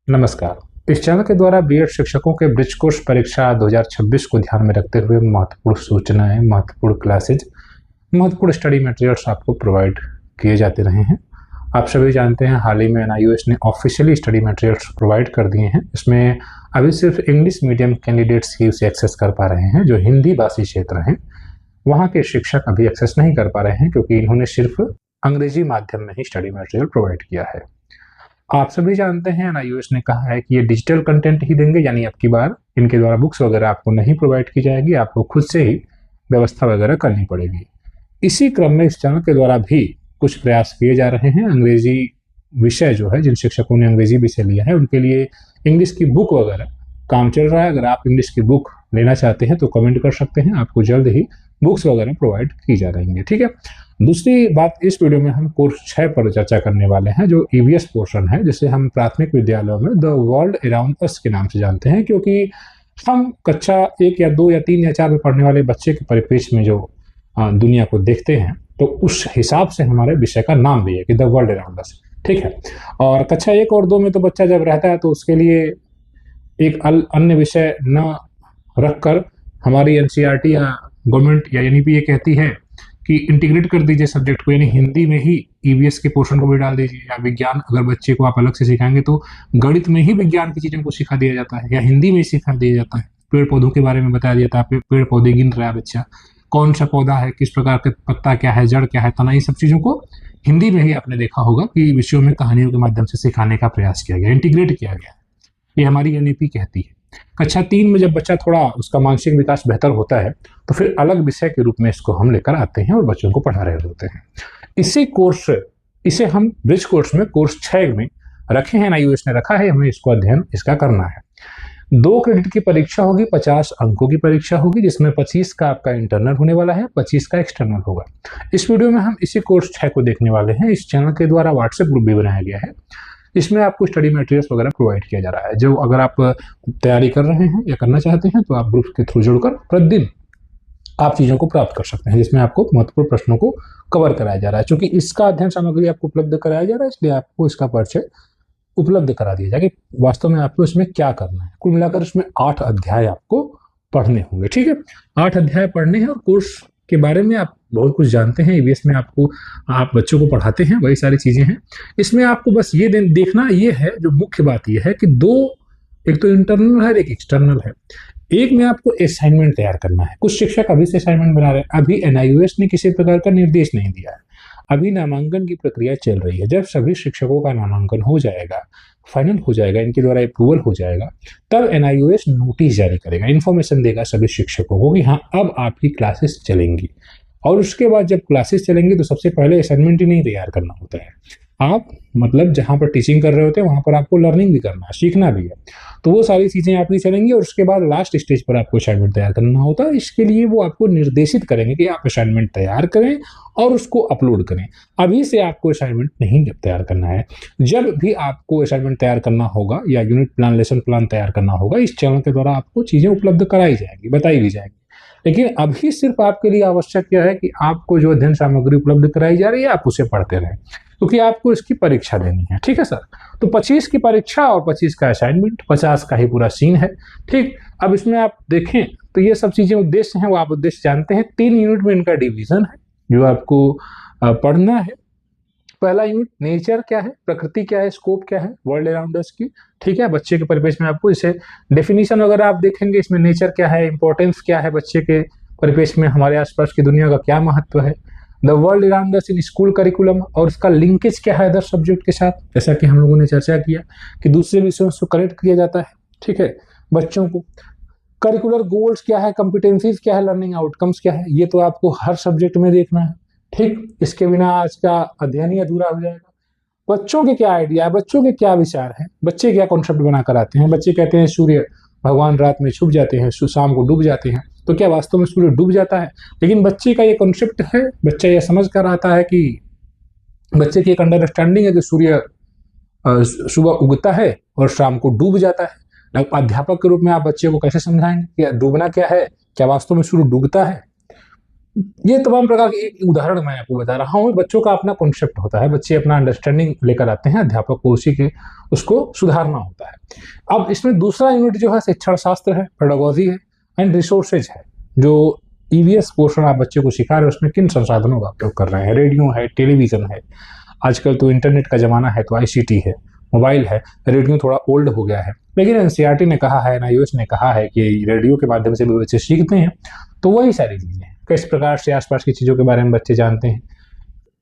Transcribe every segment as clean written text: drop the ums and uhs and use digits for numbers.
नमस्कार। इस चैनल के द्वारा बीएड शिक्षकों के ब्रिज कोर्स परीक्षा 2026 को ध्यान में रखते हुए महत्वपूर्ण सूचनाएं, महत्वपूर्ण क्लासेज, महत्वपूर्ण स्टडी मटेरियल्स आपको प्रोवाइड किए जाते रहे हैं। आप सभी जानते हैं हाल ही में एनआईओएस ने ऑफिशियली स्टडी मटेरियल्स प्रोवाइड कर दिए हैं। इसमें अभी सिर्फ इंग्लिश मीडियम कैंडिडेट्स ही उसे एक्सेस कर पा रहे हैं। जो हिंदी भाषी क्षेत्र हैं वहाँ के शिक्षक अभी एक्सेस नहीं कर पा रहे हैं क्योंकि इन्होंने सिर्फ अंग्रेजी माध्यम में ही स्टडी मटेरियल प्रोवाइड किया है। आप सभी जानते हैं एनआईओएस ने कहा है कि ये डिजिटल कंटेंट ही देंगे, यानी अब की बार इनके द्वारा बुक्स वगैरह आपको नहीं प्रोवाइड की जाएगी, आपको खुद से ही व्यवस्था वगैरह करनी पड़ेगी। इसी क्रम में इस चैनल के द्वारा भी कुछ प्रयास किए जा रहे हैं। अंग्रेजी विषय जो है, जिन शिक्षकों ने अंग्रेजी विषय लिया है उनके लिए इंग्लिश की बुक वगैरह काम चल रहा है। अगर आप इंग्लिश की बुक लेना चाहते हैं तो कमेंट कर सकते हैं, आपको जल्द ही बुक्स वगैरह प्रोवाइड की जा रही है। ठीक है। दूसरी बात, इस वीडियो में हम कोर्स 6 पर चर्चा करने वाले हैं, जो ईवीएस पोर्शन है, जिसे हम प्राथमिक विद्यालयों में द वर्ल्ड अराउंड अस के नाम से जानते हैं, क्योंकि हम कक्षा 1 या 2 या 3 या 4 में पढ़ने वाले बच्चे के परिप्रेक्ष्य में जो दुनिया को देखते हैं तो उस हिसाब से हमारे विषय का नाम भी है कि द वर्ल्ड अराउंड अस। ठीक है। और कक्षा 1 और 2 में तो बच्चा जब रहता है तो उसके लिए एक अन्य विषय न रखकर हमारी एनसीईआरटी या गवर्नमेंट या एनईपी ये कहती है कि इंटीग्रेट कर दीजिए सब्जेक्ट को, यानी हिंदी में ही ईवीएस के पोर्शन को भी डाल दीजिए। या विज्ञान अगर बच्चे को आप अलग से सिखाएंगे तो गणित में ही विज्ञान की चीज़ों को सिखा दिया जाता है या हिंदी में ही सिखा दिया जाता है। पेड़ पौधों के बारे में बताया जाता है, पेड़ पौधे गिन रहा है बच्चा, कौन सा पौधा है, किस प्रकार का पत्ता क्या है, जड़ क्या है, तना, ये सब चीज़ों को हिंदी में ही आपने देखा होगा कि विषयों में कहानियों के माध्यम से सिखाने का प्रयास किया गया, इंटीग्रेट किया गया। ये हमारी एनईपी कहती है। कक्षा 3 में जब बच्चा थोड़ा उसका मानसिक विकास बेहतर होता है तो फिर अलग विषय के रूप में इसको हम लेकर आते हैं और बच्चों को पढ़ा रहे होते हैं। इसे हम ब्रिज कोर्स में कोर्स 6 में रखे हैं, एनआईओएस ने रखा है, हमें इसको अध्ययन इसका करना है। 2 क्रेडिट की परीक्षा होगी, 50 अंकों की परीक्षा होगी, जिसमें 25 का आपका इंटरनल होने वाला है, 25 का एक्सटर्नल होगा। इस वीडियो में हम इसी कोर्स 6 को देखने वाले हैं। इस चैनल के द्वारा व्हाट्सएप ग्रुप भी बनाया गया है, इसमें आपको स्टडी मटेरियल्स वगैरह प्रोवाइड किया जा रहा है। जो अगर आप तैयारी कर रहे हैं या करना चाहते हैं तो आप ग्रुप के थ्रू जुड़कर प्रतिदिन आप चीज़ों को प्राप्त कर सकते हैं, जिसमें आपको महत्वपूर्ण प्रश्नों को कवर कराया जा रहा है। क्योंकि इसका अध्ययन सामग्री आपको उपलब्ध कराया जा रहा है, इसलिए आपको इसका परिचय उपलब्ध करा दिया जाए कि वास्तव में आपको इसमें क्या करना है। कुल मिलाकर इसमें 8 अध्याय आपको पढ़ने होंगे। ठीक है। 8 अध्याय पढ़ने हैं और कोर्स के बारे में आप बहुत कुछ जानते हैं। ईवीएस में आप बच्चों को पढ़ाते हैं, वही सारी चीज़ें हैं। इसमें आपको बस ये देखना ये है, जो मुख्य बात ये है कि एक तो इंटरनल है, एक एक्सटर्नल है। एक में आपको असाइनमेंट तैयार करना है। कुछ शिक्षक अभी से असाइनमेंट बना रहे हैं। अभी एनआईओएस ने किसी प्रकार का निर्देश नहीं दिया है, अभी नामांकन की प्रक्रिया चल रही है। जब सभी शिक्षकों का नामांकन हो जाएगा, फाइनल हो जाएगा, इनके द्वारा अप्रूवल हो जाएगा, तब एनआईओएस नोटिस जारी करेगा, इन्फॉर्मेशन देगा सभी शिक्षकों को कि हाँ अब आपकी क्लासेस चलेंगी। और उसके बाद जब क्लासेस चलेंगी तो सबसे पहले असाइनमेंट ही नहीं तैयार करना होता है। आप मतलब जहाँ पर टीचिंग कर रहे होते हैं वहाँ पर आपको लर्निंग भी करना है, सीखना भी है, तो वो सारी चीज़ें आपकी चलेंगी। और उसके बाद लास्ट स्टेज पर आपको असाइनमेंट तैयार करना होता है। इसके लिए वो आपको निर्देशित करेंगे कि आप असाइनमेंट तैयार करें और उसको अपलोड करें। अभी से आपको असाइनमेंट नहीं तैयार करना है। जब भी आपको असाइनमेंट तैयार करना होगा या यूनिट प्लान, लेसन प्लान तैयार करना होगा, इस चैनल के द्वारा आपको चीज़ें उपलब्ध कराई जाएंगी, बताई भी जाएगी। लेकिन अभी सिर्फ आपके लिए आवश्यक क्या है कि आपको जो अध्ययन सामग्री उपलब्ध कराई जा रही है आप उसे पढ़ते रहें, क्योंकि आपको इसकी परीक्षा देनी है। ठीक है सर। तो 25 की परीक्षा और 25 का असाइनमेंट, 50 का ही पूरा सीन है। ठीक। अब इसमें आप देखें तो ये सब चीज़ें उद्देश्य हैं, वो आप उद्देश्य जानते हैं। 3 यूनिट में इनका डिवीजन है जो आपको पढ़ना है। पहला यूनिट नेचर क्या है, प्रकृति क्या है, स्कोप क्या है वर्ल्ड अराउंड अस की। ठीक है। बच्चे के परिवेश में आपको इसे डेफिनेशन वगैरह आप देखेंगे, इसमें नेचर क्या है, इंपॉर्टेंस क्या है, बच्चे के परिवेश में हमारे आसपास की दुनिया का क्या महत्व है, the world around us in school curriculum, और उसका लिंकेज क्या है अदर सब्जेक्ट के साथ, जैसा कि हम लोगों ने चर्चा किया कि दूसरे विषयों से कनेक्ट किया जाता है। ठीक है। बच्चों को करिकुलर गोल्स क्या है, कॉम्पिटेंसीज क्या है, लर्निंग आउटकम्स क्या है, ये तो आपको हर सब्जेक्ट में देखना है। ठीक। इसके बिना आज का अध्ययन ही अधूरा हो जाएगा। बच्चों के क्या आइडिया है, बच्चों के क्या विचार हैं, बच्चे क्या कॉन्सेप्ट बनाकर आते हैं। बच्चे कहते हैं सूर्य भगवान रात में छुप जाते हैं, शाम को डूब जाते हैं, तो क्या वास्तव में सूर्य डूब जाता है? लेकिन बच्चे का ये कॉन्सेप्ट है, बच्चा ये समझ कर आता है कि बच्चे की एक अंडरस्टैंडिंग है कि सूर्य सुबह उगता है और शाम को डूब जाता है। अध्यापक के रूप में आप बच्चे को कैसे समझाएंगे कि डूबना क्या है, क्या वास्तव में सूर्य डूबता है? ये तमाम प्रकार के एक उदाहरण मैं आपको बता रहा हूँ। बच्चों का अपना कॉन्सेप्ट होता है, बच्चे अपना अंडरस्टैंडिंग लेकर आते हैं, अध्यापक को उसी के उसको सुधारना होता है। अब इसमें दूसरा यूनिट जो है शिक्षण शास्त्र है, पेडागोजी है एंड रिसोर्सेज है। जो ईवीएस पोर्शन आप बच्चे को सिखा रहे हैं उसमें किन संसाधनों का उपयोग कर रहे हैं, रेडियो है, टेलीविजन है, आजकल तो इंटरनेट का जमाना है तो आईसीटी है, मोबाइल है। रेडियो थोड़ा ओल्ड हो गया है, लेकिन एनसीईआरटी ने कहा है, एनआईओएस ने कहा है कि रेडियो के माध्यम से भी बच्चे सीखते हैं। तो वही सारी चीजें हैं, किस प्रकार से आसपास की चीजों के बारे में बच्चे जानते हैं,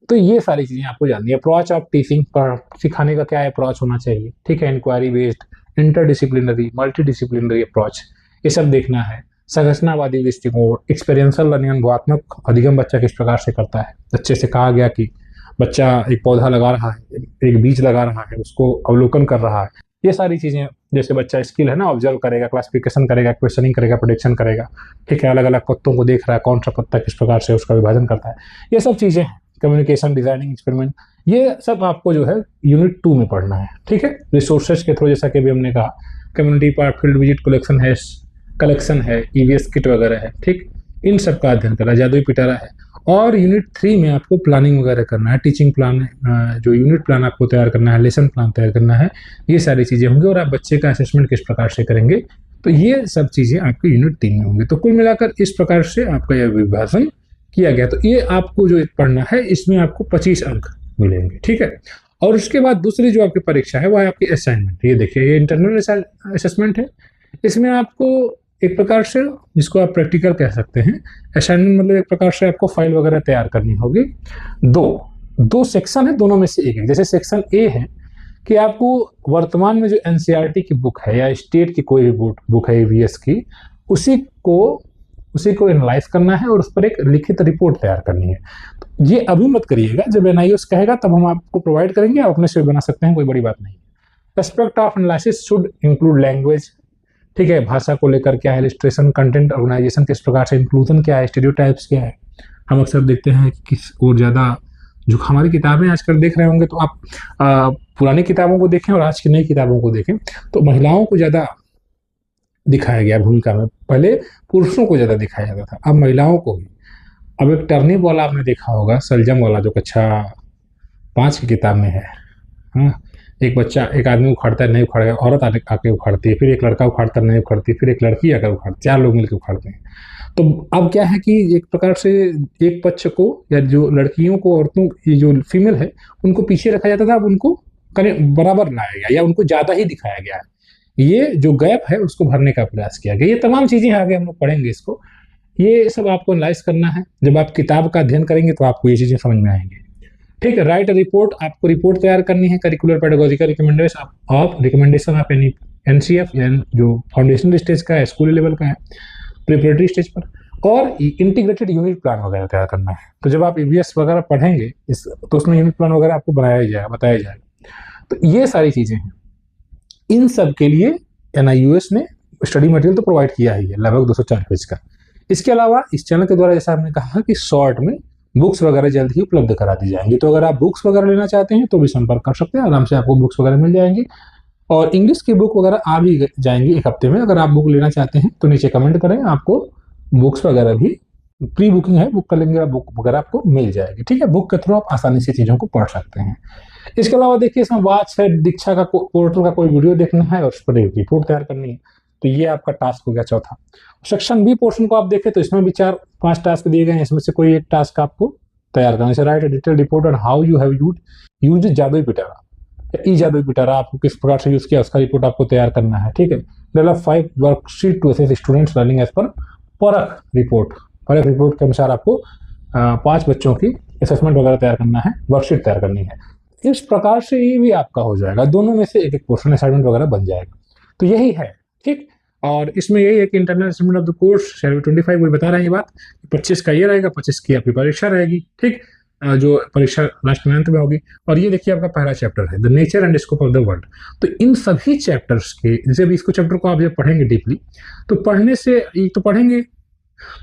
तो ये सारी चीजें आपको जाननी है। अप्रोच ऑफ टीचिंग पर सिखाने का क्या अप्रोच होना चाहिए, ठीक है, inquiry based, interdisciplinary, multidisciplinary approach, ये सब देखना है। संरचनावादी दृष्टिकोण, एक्सपीरियंशियल लर्निंग, अनुभवात्मक अधिगम बच्चा किस प्रकार से करता है। बच्चे से कहा गया कि बच्चा एक पौधा लगा रहा है, एक बीज लगा रहा है, उसको अवलोकन कर रहा है, ये सारी चीजें, जैसे बच्चा स्किल है ना, ऑब्जर्व करेगा, क्लासिफिकेशन करेगा, क्वेश्चनिंग करेगा, प्रेडिक्शन करेगा, ठीक है, अलग अलग पत्तों को देख रहा है, कौन सा पत्ता किस प्रकार से उसका विभाजन करता है, ये सब चीजें हैं। कम्युनिकेशन, डिजाइनिंग, एक्सपेरिमेंट, ये सब आपको जो है यूनिट 2 में पढ़ना है, ठीक है। रिसोर्सेज के थ्रू, जैसा कि अभी हमने कहा, community part, field visit, collection है, ईवीएस किट वगैरह है, ठीक, इन सब का अध्ययन करना, जादुई पिटारा है। और यूनिट 3 में आपको प्लानिंग वगैरह करना है, टीचिंग प्लान, जो यूनिट प्लान आपको तैयार करना है, लेसन प्लान तैयार करना है, ये सारी चीज़ें होंगी। और आप बच्चे का असेसमेंट किस प्रकार से करेंगे, तो ये सब चीज़ें आपके यूनिट 3 में होंगी। तो कुल मिलाकर इस प्रकार से आपका यह विभाजन किया गया। तो ये आपको जो पढ़ना है, इसमें आपको 25 अंक मिलेंगे, ठीक है। और उसके बाद दूसरी जो आपकी परीक्षा है, वह है आपकी असाइनमेंट। ये देखिए, ये इंटरनल असेसमेंट है। इसमें आपको एक प्रकार से, जिसको आप प्रैक्टिकल कह सकते हैं, असाइनमेंट मतलब एक प्रकार से आपको फाइल वगैरह तैयार करनी होगी। दो सेक्शन है, दोनों में से एक। जैसे सेक्शन ए है कि आपको वर्तमान में जो एनसीईआरटी की बुक है या स्टेट की कोई भी बुक है ईवीएस की, उसी को एनालाइज करना है और उस पर एक लिखित रिपोर्ट तैयार करनी है। तो ये अभी मत करिएगा, जब एनआईओएस कहेगा तब हम आपको प्रोवाइड करेंगे, आप अपने से बना सकते हैं, कोई बड़ी बात नहीं। Aspect of analysis should include language, ठीक है, भाषा को लेकर क्या है, इलिस्ट्रेशन, कंटेंट, ऑर्गेनाइजेशन किस प्रकार से, इंक्लूजन क्या है, स्टीरियोटाइप्स क्या है। हम अक्सर देखते हैं कि किस और ज़्यादा, जो हमारी किताबें आजकल देख रहे होंगे, तो आप पुरानी किताबों को देखें और आज की नई किताबों को देखें, तो महिलाओं को ज़्यादा दिखाया गया भूमिका में। पहले पुरुषों को ज़्यादा दिखाया जाता था, अब महिलाओं को भी। अब एक टर्निप वाला आपने देखा होगा, सलजम वाला, जो कक्षा 5 की किताब में है, हाँ, एक आदमी उखाड़ता है, नहीं उखाड़ गया, औरत आके उखाड़ती है, फिर एक लड़का उखाड़ता है, नहीं उखाड़ती, फिर एक लड़की आकर उखाड़ती, 4 लोग मिलकर उखाड़ते हैं। तो अब क्या है कि एक प्रकार से एक पक्ष को, या जो लड़कियों को, औरतों, ये जो फीमेल है, उनको पीछे रखा जाता था, अब उनको बराबर लाया गया या उनको ज़्यादा ही दिखाया गया है। ये जो गैप है उसको भरने का प्रयास किया गया। ये तमाम चीज़ें आगे हम लोग पढ़ेंगे इसको, ये सब आपको एनालाइज करना है। जब आप किताब का अध्ययन करेंगे तो आपको ये चीज़ें समझ में आएंगी, ठीक है। राइट रिपोर्ट, आपको रिपोर्ट तैयार करनी है, curricular pedagogical recommendation of any NCF, जो फाउंडेशनल स्टेज का है, स्कूल लेवल का है, प्रिपरेटरी स्टेज पर, और इंटीग्रेटेड यूनिट प्लान वगैरह तैयार करना है। तो जब आप ईवीएस वगैरह पढ़ेंगे तो उसमें यूनिट प्लान वगैरह आपको बताया जाएगा। तो ये सारी चीज़ें हैं। इन सब के लिए एनआईओएस ने स्टडी मटेरियल तो प्रोवाइड किया ही है, लगभग 204 पेज का। इसके अलावा इस चैनल के द्वारा, जैसा हमने कहा कि शॉर्ट में बुक्स वगैरह जल्द ही उपलब्ध करा दी जाएंगी। तो अगर आप बुक्स वगैरह लेना चाहते हैं तो भी संपर्क कर सकते हैं, आराम से आपको बुक्स वगैरह मिल जाएंगी। और इंग्लिश की बुक वगैरह आ भी जाएंगी एक हफ्ते में। अगर आप बुक लेना चाहते हैं तो नीचे कमेंट करें, आपको बुक्स वगैरह भी, प्री बुकिंग है, बुक कर लेंगे, बुक वगैरह आपको मिल जाएगी, ठीक है। बुक के थ्रू आप आसानी से चीज़ों को पढ़ सकते हैं। इसके अलावा देखिए, इसमें वाच है, दीक्षा का पोर्टल का कोई वीडियो देखना है और उस पर एक रिपोर्ट तैयार करनी है। तो ये आपका टास्क हो गया चौथा। सेक्शन बी पोर्शन को आप देखें तो इसमें भी 4-5 टास्क दिए गए हैं। इसमें से कोई एक टास्क आपको तैयार करना है। Right a detail report on how you have used जादुई पिटारा, जादुई पिटारा आपको किस प्रकार से यूज किया, उसका रिपोर्ट आपको तैयार करना है, ठीक है। Develop 5 worksheet to assess students learning as per Parakh report के अनुसार आपको 5 बच्चों की असेसमेंट वगैरह तैयार करना है, वर्कशीट तैयार करनी है। इस प्रकार से ये भी आपका हो जाएगा, दोनों में से एक पोर्शन असाइनमेंट वगैरह बन जाएगा। तो यही है, ठीक। और इसमें यही है कि internal assessment of the course 25 वही बता रहे हैं ये बात, 25 का ये रहेगा, 25 की आपकी परीक्षा रहेगी, ठीक, जो परीक्षा लास्ट में अंत में होगी। और ये देखिए आपका पहला चैप्टर है the nature and scope of the world. तो इन सभी चैप्टर्स के, जैसे अभी इसको चैप्टर को आप जब पढ़ेंगे डीपली, तो पढ़ने से एक तो पढ़ेंगे,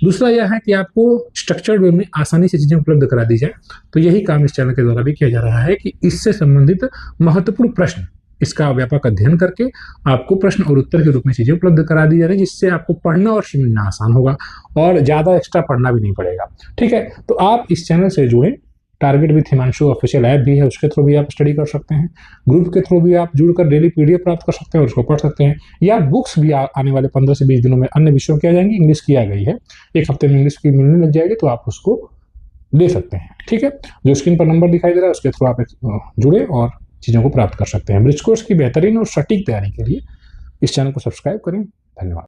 दूसरा यह है कि आपको स्ट्रक्चर्ड वे में आसानी से चीजें उपलब्ध करा दी जाए। तो यही काम इस चैनल के द्वारा भी किया जा रहा है कि इससे संबंधित महत्वपूर्ण प्रश्न इसका व्यापक अध्ययन करके आपको प्रश्न और उत्तर के रूप में चीज़ें उपलब्ध करा दी जा रही है, जिससे आपको पढ़ना और समझना आसान होगा और ज़्यादा एक्स्ट्रा पढ़ना भी नहीं पड़ेगा। ठीक है, तो आप इस चैनल से जुड़ें। Target with Himanshu official app भी है, उसके थ्रू भी आप स्टडी कर सकते हैं। ग्रुप के थ्रू भी आप जुड़कर डेली पीडीएफ प्राप्त कर सकते हैं और उसको पढ़ सकते हैं, या बुक्स भी आने वाले 15 से 20 दिनों में अन्य विषयों की आ जाएंगी। इंग्लिश की आ गई है, एक हफ्ते में इंग्लिश की मिलने लग जाएगी, तो आप उसको ले सकते हैं। ठीक है, जो स्क्रीन पर नंबर दिखाई दे रहा है उसके थ्रू आप जुड़े और चीज़ों को प्राप्त कर सकते हैं। ब्रिज कोर्स की बेहतरीन और सटीक तैयारी के लिए इस चैनल को सब्सक्राइब करें। धन्यवाद।